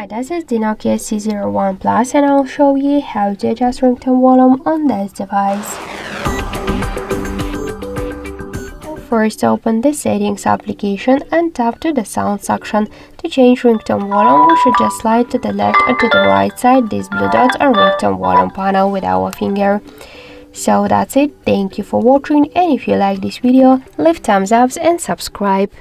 Hi, this is the Nokia C01 Plus and I'll show you how to adjust ringtone volume on this device. First, open the Settings application and tap to the Sound section. To change ringtone volume, we should just slide to the left or to the right side these blue dots on ringtone volume panel with our finger. So that's it. Thank you for watching, and if you like this video, leave thumbs up and subscribe.